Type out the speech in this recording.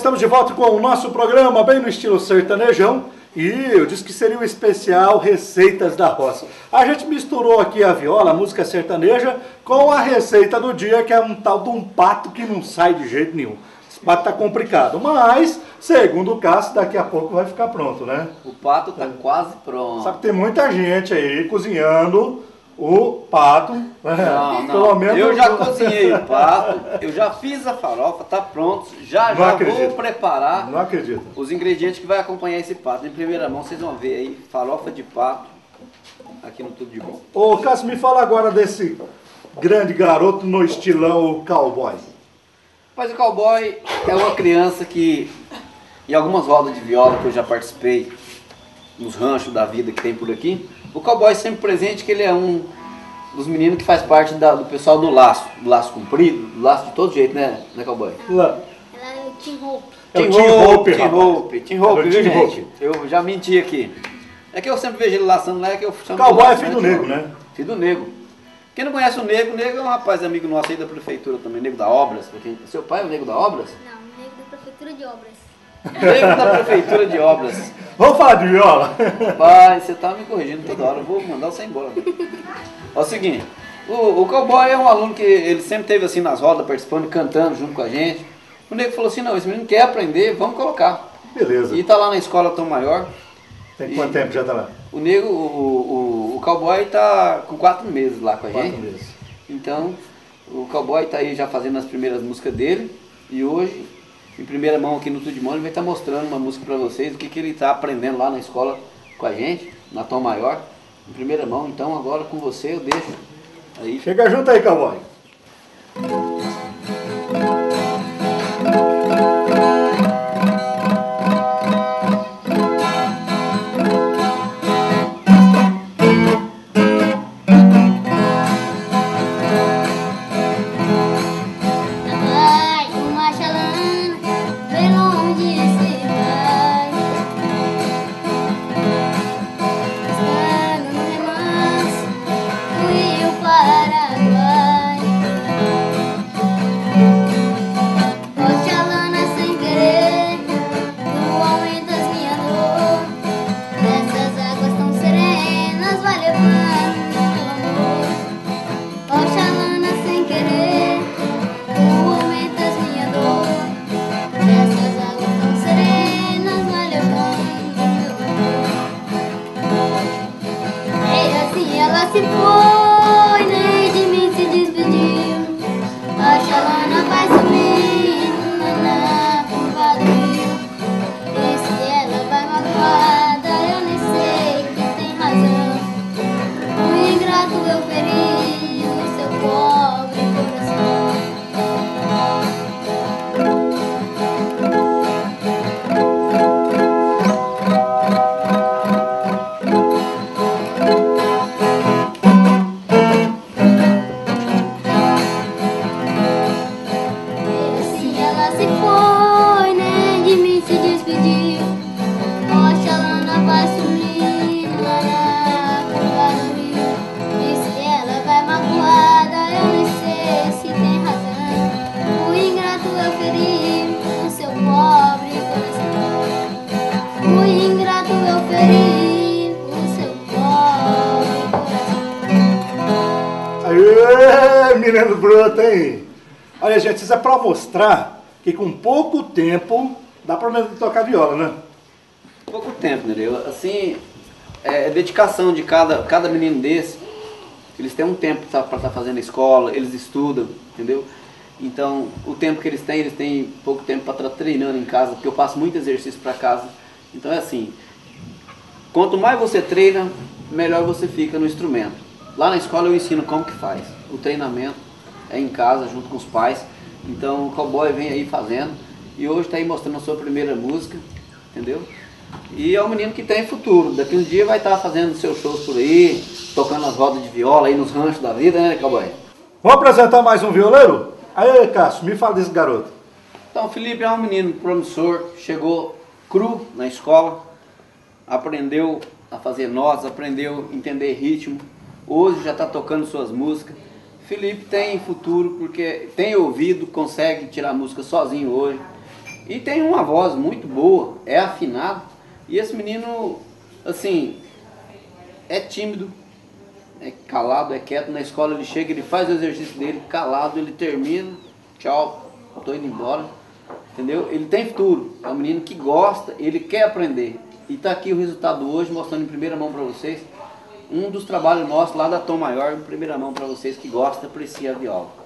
estamos de volta com o nosso programa, bem no estilo sertanejão. E eu disse que seria um especial Receitas da Roça. A gente misturou aqui a viola, a música sertaneja, com a receita do dia, que é um tal de um pato que não sai de jeito nenhum. Esse pato tá complicado, mas, segundo o Cássio, daqui a pouco vai ficar pronto, né? O pato tá quase pronto. Sabe que tem muita gente aí cozinhando o pato. Não, Pelo menos eu já cozinhei o pato, eu já fiz a farofa, tá pronto. Já vou preparar Não acredito. os ingredientes que vai acompanhar esse pato. Em primeira mão vocês vão ver aí, farofa de pato, aqui no Tudo de Bom. Ô Cássio, me fala agora desse grande garoto no estilão o cowboy. Mas o cowboy é uma criança que, em algumas rodas de viola que eu já participei, nos ranchos da vida que tem por aqui, o cowboy sempre presente, que ele é um dos meninos que faz parte do pessoal do laço comprido, do laço de todo jeito, né cowboy? Lá. Ela é o Tim Hope. Tim Hope, viu gente? Eu já menti aqui. É que eu sempre vejo ele laçando lá, é que eu chamo Cowboy laço, é filho do negro, né? Filho do negro. Quem não conhece o Nego é um rapaz amigo nosso aí da prefeitura também, Nego da Obras. Seu pai é o Nego da Obras? Não, o Nego da Prefeitura de Obras. Nego da Prefeitura de Obras. Vamos falar de viola? Pai, você tá me corrigindo toda hora, eu vou mandar você embora. Ó, é o seguinte, o cowboy é um aluno que ele sempre esteve assim nas rodas, participando, cantando junto com a gente. O nego falou assim, não, esse menino quer aprender, vamos colocar. Beleza. E tá lá na escola Tom Maior. Tem quanto tempo já tá lá? O nego, o cowboy tá com 4 meses lá com a gente. 4 meses. Então, o cowboy tá aí já fazendo as primeiras músicas dele. E hoje, em primeira mão aqui no Tudo de Bom, ele vai estar mostrando uma música para vocês, o que ele está aprendendo lá na escola com a gente, na Tom Maior, em primeira mão. Então agora com você eu deixo aí. Chega junto aí, cowboy. Ela se foi, nem de mim se despediu. Oxalana vai sumir, naná, curva do rio. E se ela vai magoada, eu nem sei quem tem razão. O ingrato eu feri no seu pobre coração. Aê, menino bruto, hein? Olha, gente, isso é pra mostrar que com pouco tempo dá pra tocar viola, né? Pouco tempo, né? Assim, é dedicação de cada menino desse. Eles têm um tempo para estar fazendo a escola, eles estudam, entendeu? Então, o tempo que eles têm pouco tempo para estar treinando em casa, porque eu passo muito exercício para casa. Então é assim, quanto mais você treina, melhor você fica no instrumento. Lá na escola eu ensino como que faz. O treinamento é em casa, junto com os pais. Então o cowboy vem aí fazendo. E hoje está aí mostrando a sua primeira música, entendeu? E é um menino que tem futuro. Daqui uns dias vai estar fazendo seus shows por aí, tocando as rodas de viola aí nos ranchos da vida, né, cowboy? Vamos apresentar mais um violeiro? Aí, Cássio, me fala desse garoto. Então, o Felipe é um menino promissor, chegou cru na escola, aprendeu a fazer notas, aprendeu a entender ritmo. Hoje já está tocando suas músicas. Felipe tem futuro porque tem ouvido, consegue tirar música sozinho hoje. E tem uma voz muito boa, é afinado. E esse menino, assim, é tímido, é calado, é quieto. Na escola ele chega, ele faz o exercício dele, calado, ele termina, tchau, tô indo embora. Entendeu? Ele tem futuro, é um menino que gosta, ele quer aprender. E tá aqui o resultado hoje, mostrando em primeira mão para vocês, um dos trabalhos nossos lá da Tom Maior, em primeira mão para vocês que gosta, aprecia a viola.